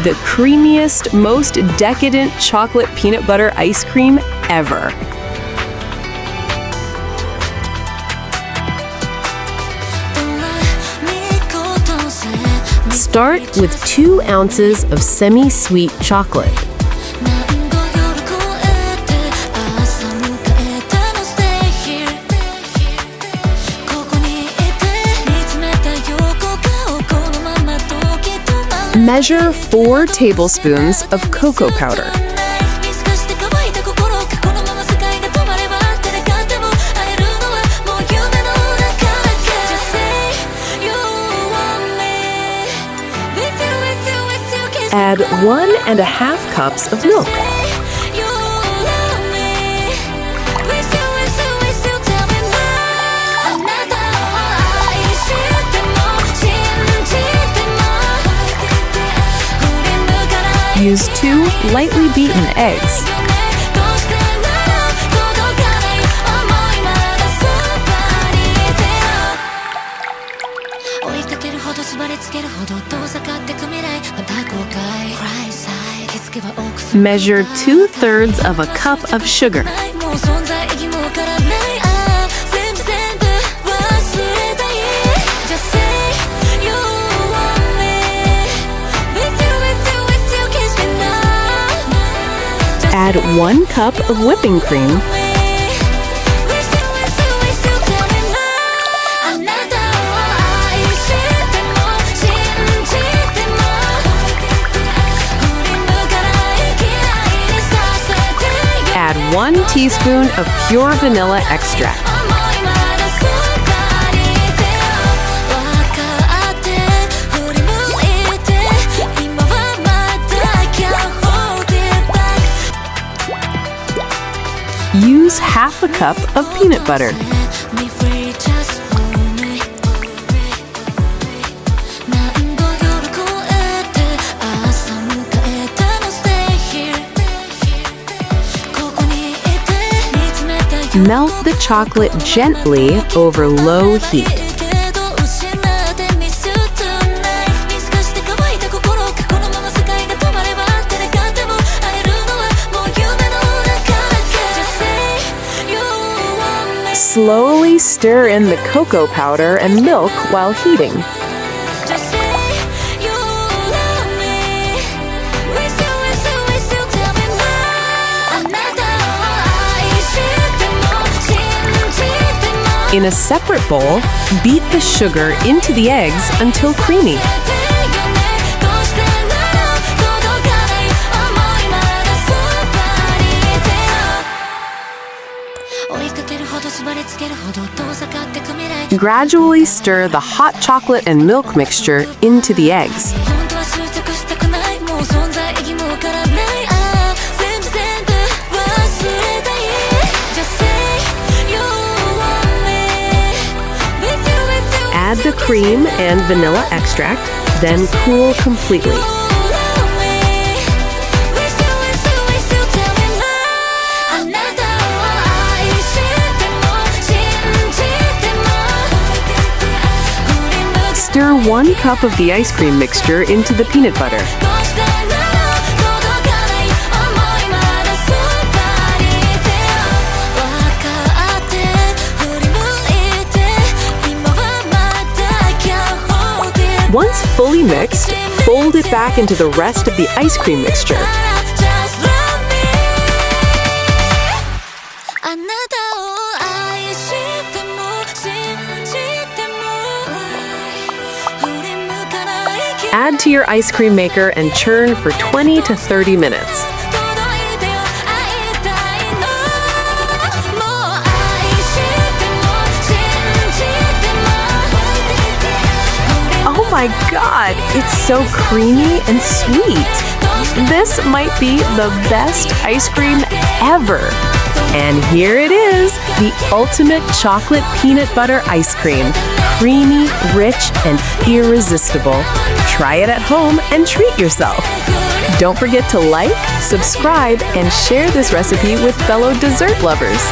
the creamiest, most decadent chocolate peanut butter ice cream ever. Start with 2 ounces of semi-sweet chocolate. Measure 4 tablespoons of cocoa powder. Add 1½ cups of milk. Use 2 lightly beaten eggs. Measure 2/3 of a cup of sugar. Add 1 cup of whipping cream. Add 1 teaspoon of pure vanilla extract. Use half a cup of peanut butter. Melt the chocolate gently over low heat. Slowly stir in the cocoa powder and milk while heating. In a separate bowl, beat the sugar into the eggs until creamy. Gradually stir the hot chocolate and milk mixture into the eggs. Add the cream and vanilla extract, then cool completely. Stir 1 cup of the ice cream mixture into the peanut butter. Once fully mixed, fold it back into the rest of the ice cream mixture. Add to your ice cream maker and churn for 20 to 30 minutes. Oh my God, it's so creamy and sweet. This might be the best ice cream ever. And here it is, the ultimate chocolate peanut butter ice cream. Creamy, rich, and irresistible. Try it at home and treat yourself. Don't forget to like, subscribe, and share this recipe with fellow dessert lovers.